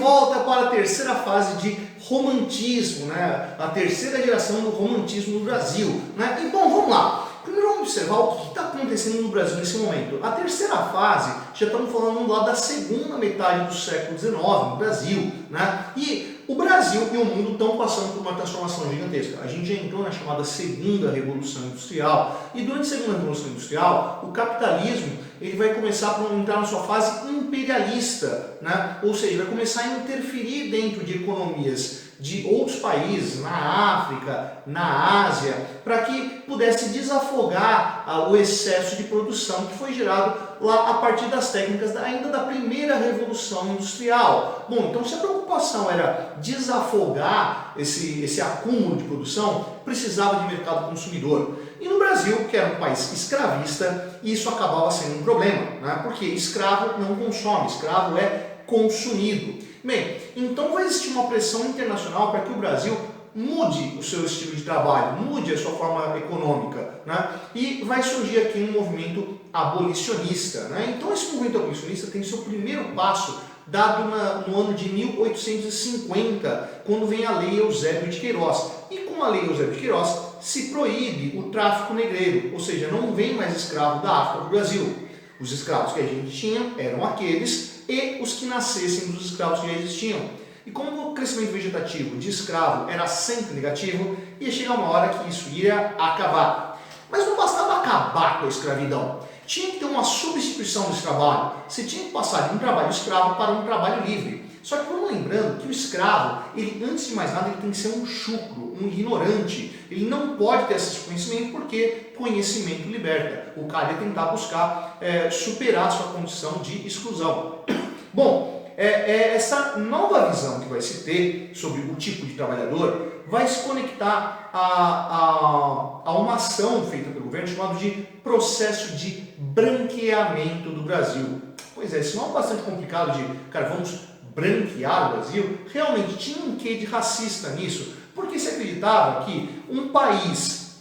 volta para a terceira fase de romantismo, né? A terceira geração do romantismo no Brasil, né? E bom, vamos lá. Primeiro vamos observar o que está acontecendo no Brasil nesse momento. A terceira fase, já estamos falando lá da segunda metade do século XIX no Brasil, né? E o Brasil e o mundo estão passando por uma transformação gigantesca. A gente já entrou na chamada segunda revolução industrial, e durante a segunda revolução industrial, o capitalismo ele vai começar a entrar na sua fase imperialista, né? Ou seja, vai começar a interferir dentro de economias de outros países, na África, na Ásia, para que pudesse desafogar o excesso de produção que foi gerado lá a partir das técnicas ainda da primeira revolução industrial. Bom, então se a preocupação era desafogar esse acúmulo de produção, precisava de mercado consumidor. E no Brasil, que era um país escravista, isso acabava sendo um problema, né? Porque escravo não consome, escravo é consumido. Bem, então vai existir uma pressão internacional para que o Brasil mude o seu estilo de trabalho, mude a sua forma econômica, né? E vai surgir aqui um movimento abolicionista, né? Então esse movimento abolicionista tem seu primeiro passo dado no ano de 1850, quando vem a Lei Eusébio de Queiroz. E com a Lei Eusébio de Queiroz se proíbe o tráfico negreiro, ou seja, não vem mais escravo da África para o Brasil. Os escravos que a gente tinha eram aqueles e os que nascessem dos escravos que já existiam. E como o crescimento vegetativo de escravo era sempre negativo, ia chegar uma hora que isso ia acabar. Mas não bastava acabar com a escravidão. Tinha que ter uma substituição desse trabalho. Você tinha que passar de um trabalho escravo para um trabalho livre. Só que vamos lembrando que o escravo, ele antes de mais nada, ele tem que ser um chucro, um ignorante. Ele não pode ter esse conhecimento porque conhecimento liberta. O cara ia tentar buscar superar a sua condição de exclusão. Bom, essa nova visão que vai se ter sobre o tipo de trabalhador vai se conectar a uma ação feita pelo governo chamado de processo de branqueamento do Brasil. Pois é, esse nome é bastante complicado de, cara, vamos branquear o Brasil. Realmente tinha um quê de racista nisso, porque se acreditava que um país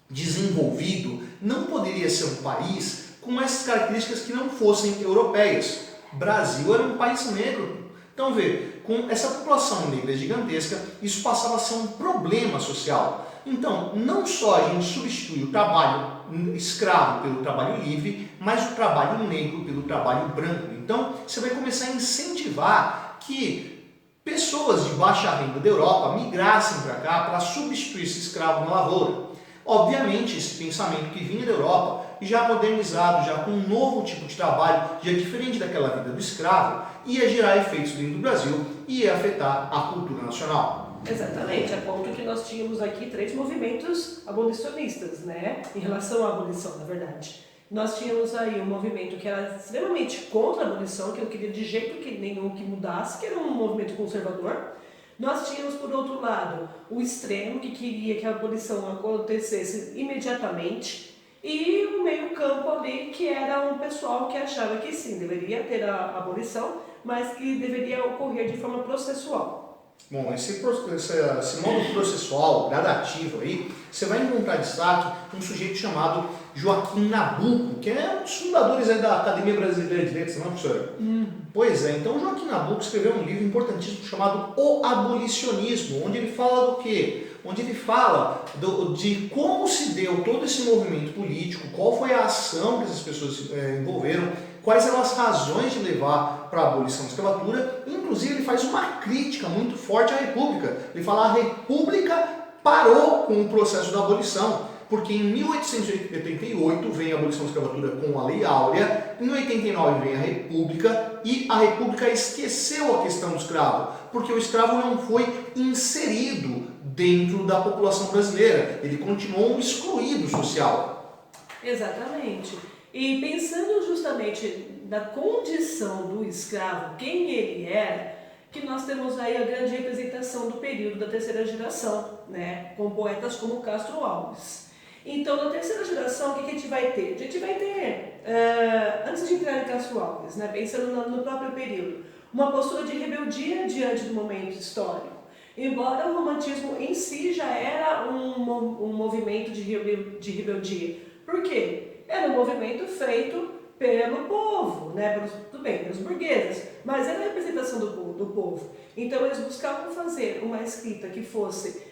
desenvolvido não poderia ser um país com essas características que não fossem europeias. Brasil era um país negro. Então, vê, com essa população negra gigantesca, isso passava a ser um problema social. Então, não só a gente substitui o trabalho escravo pelo trabalho livre, mas o trabalho negro pelo trabalho branco. Então, você vai começar a incentivar que pessoas de baixa renda da Europa migrassem para cá para substituir esse escravo na lavoura. Obviamente, esse pensamento que vinha da Europa, já modernizado, já com um novo tipo de trabalho, já diferente daquela vida do escravo, ia gerar efeitos dentro do Brasil e ia afetar a cultura nacional. Exatamente, a ponto que nós tínhamos aqui 3 movimentos abolicionistas, né? Em relação à abolição, na verdade. Nós tínhamos aí um movimento que era extremamente contra a abolição, que não queria de jeito nenhum que mudasse, que era um movimento conservador. Nós tínhamos, por outro lado, o extremo, que queria que a abolição acontecesse imediatamente, e o meio campo ali, que era um pessoal que achava que sim, deveria ter a abolição, mas que deveria ocorrer de forma processual. Bom, esse modo processual, gradativo aí, você vai encontrar destaque um sujeito chamado Joaquim Nabuco, que é um dos fundadores aí da Academia Brasileira de Letras, não é, professora? Pois é, então Joaquim Nabuco escreveu um livro importantíssimo chamado O Abolicionismo, onde ele fala do quê? Onde ele fala de como se deu todo esse movimento político, qual foi a ação que essas pessoas envolveram, quais eram as razões de levar para a abolição da escravatura. Inclusive ele faz uma crítica muito forte à República. Ele fala a República parou com o processo da abolição, porque em 1888 vem a abolição da escravatura com a Lei Áurea, em 89 vem a República, e a República esqueceu a questão do escravo, porque o escravo não foi inserido dentro da população brasileira, ele continuou um excluído social. Exatamente. E pensando justamente na condição do escravo, quem ele era, que nós temos aí a grande representação do período da terceira geração, né, com poetas como Castro Alves. Então, na terceira geração, o que a gente vai ter? A gente vai ter, antes de entrar em Castro Alves, né, pensando no próprio período, uma postura de rebeldia diante do momento histórico. Embora o romantismo em si já era um movimento de rebeldia. Por quê? Era um movimento feito pelo povo, né? Tudo bem, pelos burgueses, mas era a representação do povo. Então eles buscavam fazer uma escrita que fosse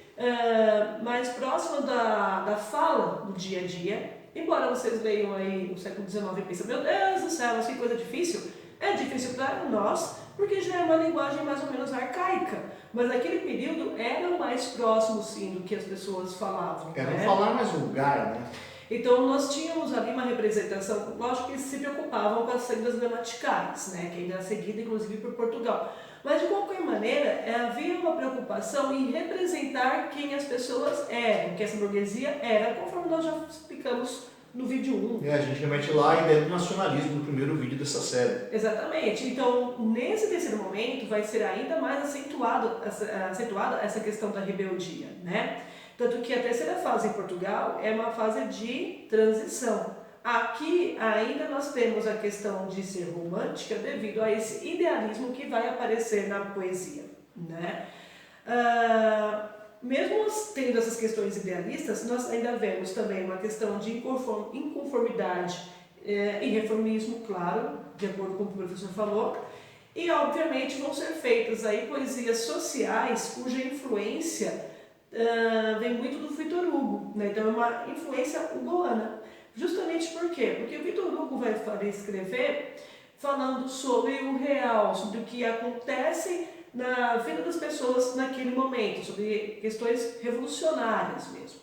mais próxima da fala do dia a dia. Embora vocês leiam aí no século XIX e pensem, meu Deus do céu, que coisa difícil. É difícil para nós, porque já é uma linguagem mais ou menos arcaica. Mas naquele período era o mais próximo, sim, do que as pessoas falavam. Era né? falar mais vulgar, né? Então nós tínhamos ali uma representação, lógico que eles se preocupavam com as regras gramaticais, né, que ainda era seguida inclusive por Portugal. Mas de qualquer maneira, havia uma preocupação em representar quem as pessoas eram, que essa burguesia era, conforme nós já explicamos no vídeo 1. A gente remete lá à ideia do nacionalismo no primeiro vídeo dessa série. Exatamente. Então, nesse terceiro momento, vai ser ainda mais acentuada essa questão da rebeldia, né? Tanto que a terceira fase em Portugal é uma fase de transição. Aqui ainda nós temos a questão de ser romântica devido a esse idealismo que vai aparecer na poesia, né? Mesmo tendo essas questões idealistas, nós ainda vemos também uma questão de inconformidade e reformismo, claro, de acordo com o que o professor falou, e obviamente vão ser feitas aí poesias sociais cuja influência vem muito do Victor Hugo, né? Então é uma influência hugoana. Justamente por quê? Porque o Victor Hugo vai escrever falando sobre o real, sobre o que acontece na vida das pessoas naquele momento, sobre questões revolucionárias mesmo.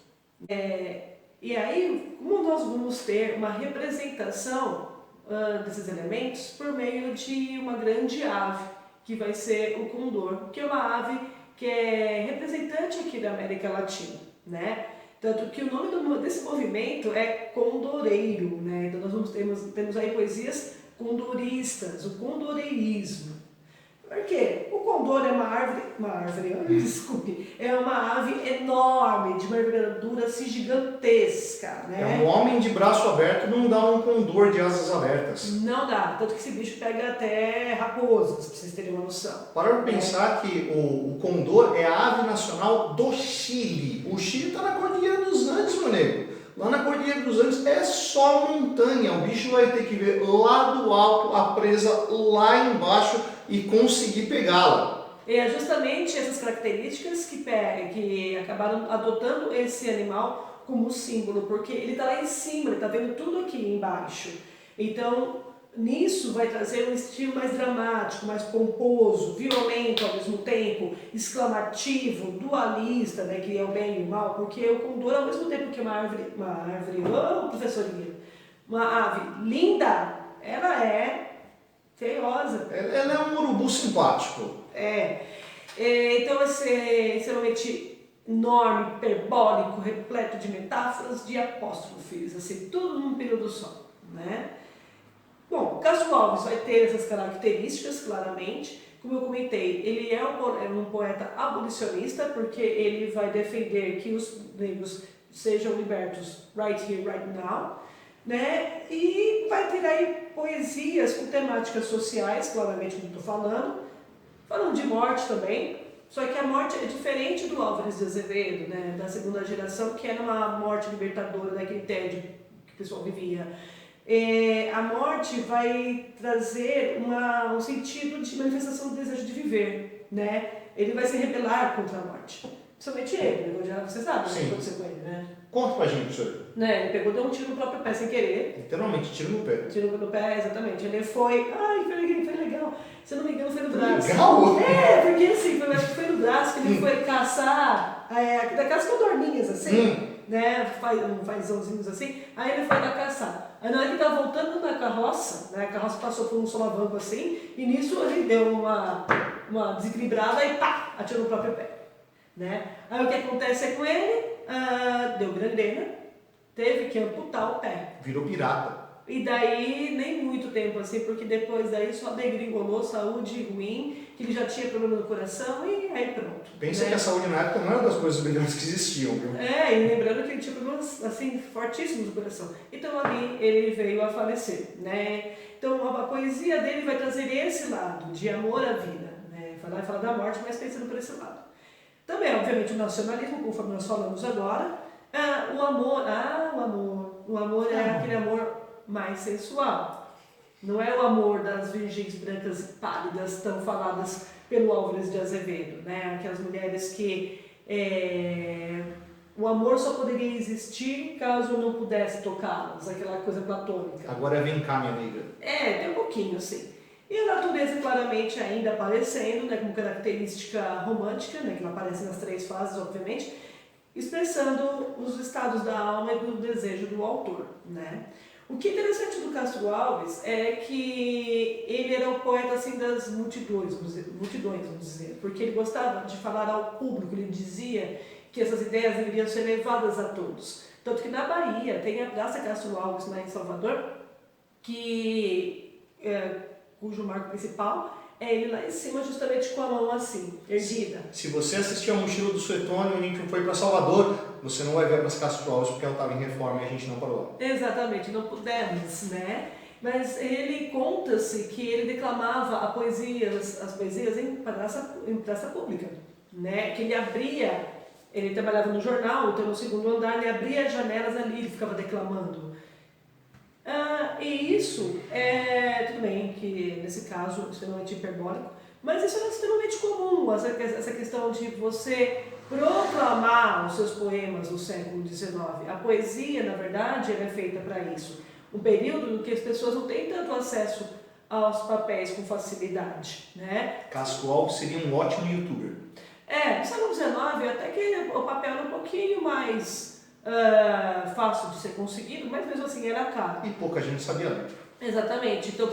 E aí, como nós vamos ter uma representação desses elementos por meio de uma grande ave, que vai ser o condor, que é uma ave que é representante aqui da América Latina, né? Tanto que o nome desse movimento é condoreiro, né? Então nós temos aí poesias condoristas, o condoreirismo. Por quê? O condor é desculpe, é uma ave enorme, de uma envergadura assim, gigantesca, né? É um homem de braço aberto, não dá um condor de asas abertas. Não dá, tanto que esse bicho pega até raposas, para vocês terem uma noção. Para pensar que o condor é a ave nacional do Chile. O Chile está na Cordilheira dos Andes, meu nego. Lá na Cordilheira dos Andes é só montanha. O bicho vai ter que ver lá do alto a presa lá embaixo e conseguir pegá-la. É justamente essas características que acabaram adotando esse animal como símbolo, porque ele está lá em cima, ele está vendo tudo aqui embaixo. Então, nisso vai trazer um estilo mais dramático, mais pomposo, violento ao mesmo tempo, exclamativo, dualista, né, que é o bem e o mal, porque o condor, ao mesmo tempo que uma ave linda, ela é feiosa. Ela é um urubu simpático. Então vai ser extremamente enorme, hiperbólico, repleto de metáforas, de apóstrofes, assim, tudo num período só, né? Bom, Castro Alves vai ter essas características, claramente. Como eu comentei, ele é um poeta abolicionista, porque ele vai defender que os negros sejam libertos right here, right now, né? E vai ter aí poesias com temáticas sociais, claramente, como estou falando de morte também, só que a morte é diferente do Álvares de Azevedo, né? Da segunda geração, que era uma morte libertadora daquele tédio que o pessoal vivia. A morte vai trazer um sentido de manifestação do desejo de viver, né? Ele vai se rebelar contra a morte. Principalmente ele, você sabe o que aconteceu com ele, né? Conta pra gente, senhor. Ele deu um tiro no próprio pé sem querer. Literalmente, tiro no pé. Tiro no pé, exatamente. Ele foi foi legal. Se eu não me engano, foi no braço. Legal? Porque assim, foi no braço que ele foi caçar, daquelas codorninhas assim, né? Um fazãozinhos assim. Aí ele foi lá caçar. Aí na hora que ele tava voltando na carroça, né? A carroça passou por um solavanco assim, e nisso ele deu uma desequilibrada e pá, atirou no próprio pé. Né? Aí o que acontece com ele? Deu gangrena, teve que amputar o pé. Virou pirata. E daí, nem muito tempo assim, porque depois daí só degringolou, saúde ruim, que ele já tinha problema no coração e aí pronto. Pensa né? que a saúde na época não era das coisas melhores que existiam, viu? E lembrando que ele tinha problemas assim, fortíssimos no coração. Então ali ele veio a falecer, né? Então a poesia dele vai trazer esse lado, de amor à vida, né? Vai falar da morte, mas pensando por esse lado. Também, obviamente, o nacionalismo, conforme nós falamos agora. O amor é aquele amor mais sensual. Não é o amor das virgens brancas e pálidas tão faladas pelo Álvares de Azevedo, né? Aquelas mulheres que o amor só poderia existir caso eu não pudesse tocá-las, aquela coisa platônica. Agora vem cá, minha amiga. Tem um pouquinho assim. E a natureza claramente ainda aparecendo, né, como característica romântica, né, que não aparece nas três fases, obviamente, expressando os estados da alma e do desejo do autor, né? O que é interessante do Castro Alves é que ele era o poeta assim das multidões, vamos dizer, porque ele gostava de falar ao público, ele dizia que essas ideias deveriam ser levadas a todos. Tanto que na Bahia tem a Praça Castro Alves, lá em Salvador, cujo marco principal é ele lá em cima, justamente com a mão assim, erguida. Se você assistir a Mochila do Suetônio, a gente foi para Salvador, você não vai ver a Praça Castro Alves porque ela estava em reforma e a gente não parou lá. Exatamente, não pudemos, né? Mas ele conta-se que ele declamava as poesias em praça pública, né? Que ele trabalhava no jornal, então no segundo andar ele abria as janelas ali, ele ficava declamando. E isso tudo bem que nesse caso é extremamente hiperbólico, mas isso era extremamente comum, essa questão de você proclamar os seus poemas no século XIX. A poesia, na verdade, ela é feita para isso. Um período em que as pessoas não têm tanto acesso aos papéis com facilidade, né? Castro Alves seria um ótimo youtuber. No século XIX até que o papel era um pouquinho mais fácil de ser conseguido, mas mesmo assim era caro. E pouca gente sabia ler. Exatamente. Então,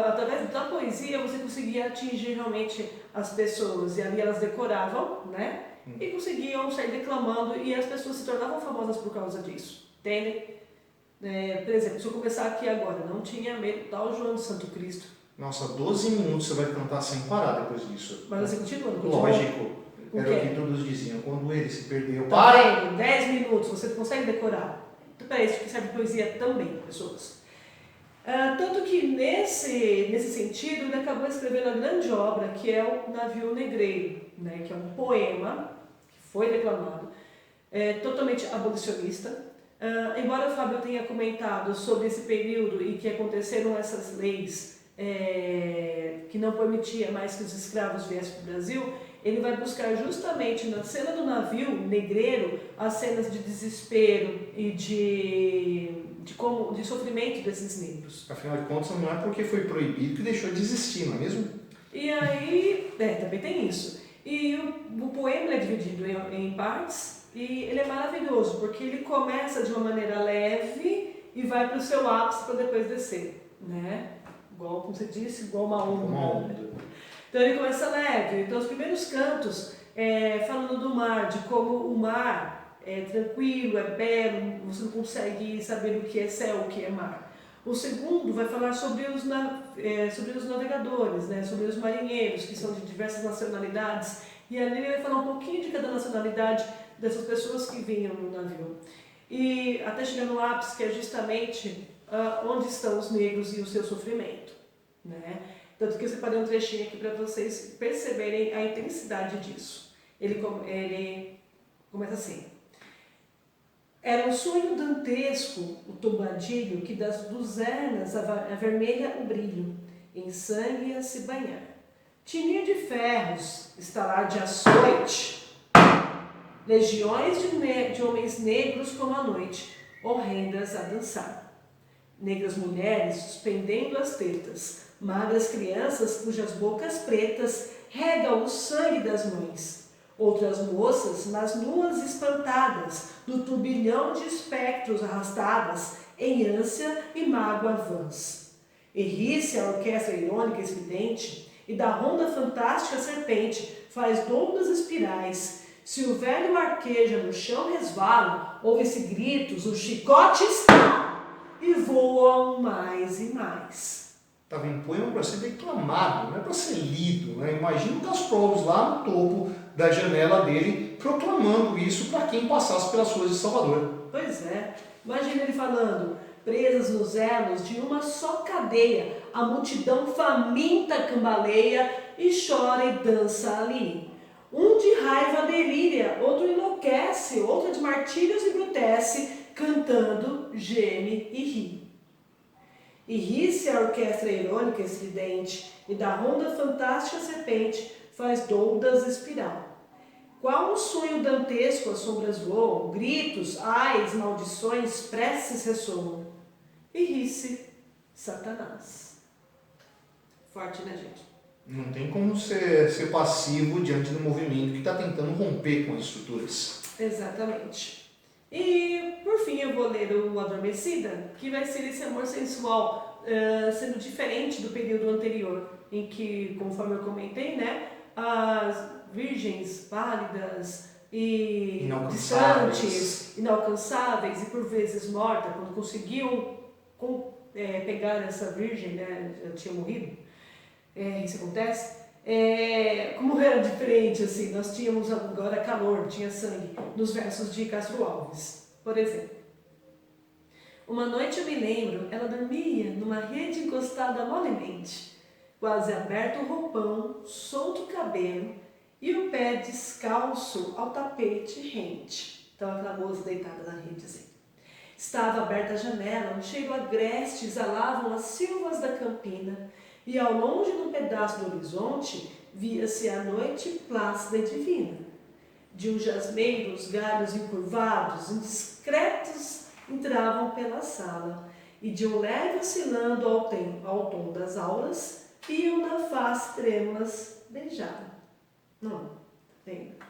através da poesia, você conseguia atingir realmente as pessoas. E ali elas decoravam, né? E conseguiam sair declamando e as pessoas se tornavam famosas por causa disso. Entendem? Por exemplo, se eu começar aqui agora, não tinha medo tal João de Santo Cristo. Nossa, 12 minutos você vai cantar sem parar depois disso. Mas assim, continua. Lógico. Era o que todos diziam. Quando ele se perdeu... Tá vendo? 10 minutos, você consegue decorar. Então, para isso que serve poesia também, pessoas. Tanto que nesse sentido ele acabou escrevendo a grande obra que é o Navio Negreiro, né, que é um poema que foi declamado, totalmente abolicionista. Embora o Fábio tenha comentado sobre esse período e que aconteceram essas leis que não permitia mais que os escravos viessem para o Brasil, ele vai buscar justamente na cena do navio negreiro as cenas de desespero e de sofrimento desses negros. Afinal de contas, não é porque foi proibido que deixou de existir, não é mesmo? E aí, também tem isso. E o poema é dividido em partes e ele é maravilhoso, porque ele começa de uma maneira leve e vai para o seu ápice para depois descer, né? Igual, como você disse, igual uma onda. Então ele começa leve. Então os primeiros cantos falando do mar, de como o mar é tranquilo, é belo, você não consegue saber o que é céu, o que é mar. O segundo vai falar sobre os navegadores, né? Sobre os marinheiros, que são de diversas nacionalidades. E ali ele vai falar um pouquinho de cada nacionalidade dessas pessoas que vinham no navio. E até chegar no ápice, que é justamente onde estão os negros e o seu sofrimento, né? Tanto que eu separei um trechinho aqui para vocês perceberem a intensidade disso. Ele começa assim. Era um sonho dantesco o tombadilho que das luzernas avermelha o brilho, em sangue a se banhar. Tinir de ferros, estalar de açoite, legiões de homens negros como a noite, horrendas a dançar. Negras mulheres suspendendo as tetas, magras crianças cujas bocas pretas regam o sangue das mães. Outras moças, mas nuas espantadas, no turbilhão de espectros arrastadas, em ânsia e mágoa vãs. E ri-se a orquestra irônica e estridente, e da ronda fantástica serpente faz ondas espirais. Se o velho arqueja no chão resvala, ouve-se gritos, o chicote está, e voam mais e mais. Tá vendo? Poema para ser declamado, não é para ser lido, né? Imagina o Castro Alves lá no topo da janela dele, proclamando isso para quem passasse pelas ruas de Salvador. Pois é. Imagina ele falando, presas nos elos de uma só cadeia, a multidão faminta cambaleia e chora e dança ali. Um de raiva delíria, outro enlouquece, outro de martírios embrutece, cantando, geme e ri. E ri-se a orquestra irônica estridente, e da ronda fantástica serpente faz doudas espiral. Qual um sonho dantesco as sombras voam, gritos, ais, maldições, preces ressoam. E ri-se Satanás. Forte, né, gente? Não tem como ser passivo diante do movimento que está tentando romper com as estruturas. Exatamente. E, por fim, eu vou ler o Adormecida, que vai ser esse amor sensual, sendo diferente do período anterior, em que, conforme eu comentei, né, as virgens pálidas e distantes, inalcançáveis e por vezes mortas, quando conseguiam pegar essa virgem, né, já tinha morrido, isso acontece. Como era diferente, assim, nós tínhamos agora calor, tinha sangue, nos versos de Castro Alves, por exemplo. Uma noite eu me lembro, ela dormia numa rede encostada molemente, quase aberto o roupão, solto o cabelo e o pé descalço ao tapete rente. Então aquela moça deitada na rede assim. Estava aberta a janela, um cheiro agreste exalavam as silvas da campina, e ao longe, num pedaço do horizonte, via-se a noite plácida e divina. De um jasmeiro, os galhos encurvados, indiscretos, entravam pela sala, e de um leve oscilando ao tom das aulas, iam na face trêmulas beijar. Não, lembra?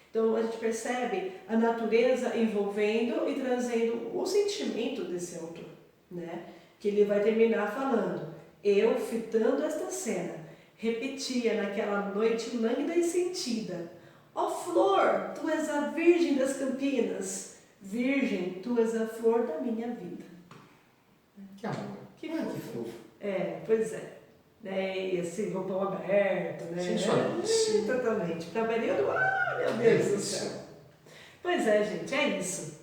Então a gente percebe a natureza envolvendo e trazendo o sentimento desse autor, né? Que ele vai terminar falando: eu, fitando esta cena, repetia naquela noite lânguida e sentida: ó flor, tu és a virgem das campinas, virgem, tu és a flor da minha vida. Que amor. Que fofo. Pois é. E esse roupão aberto, né? Sensualíssimo. Totalmente. Para período, meu Deus do céu. Pois é, gente, é isso.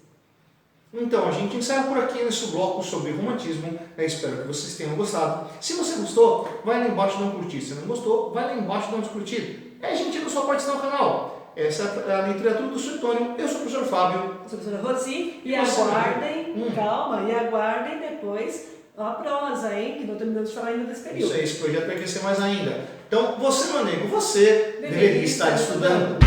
Então, a gente encerra por aqui nesse bloco sobre romantismo. Eu espero que vocês tenham gostado. Se você gostou, vai lá embaixo e dá um curtir. Se não gostou, vai lá embaixo e dá um descurtir. É, gente, não só participar no canal. Essa é a literatura do Suetônio. Eu sou o professor Fábio. Eu sou a professora Rosi. E aguardem, calma, e aguardem depois a prosa, hein? Que não terminamos de falar ainda desse período. Isso aí, esse projeto vai crescer mais ainda. Então, você, meu amigo, você deveria estar estudando.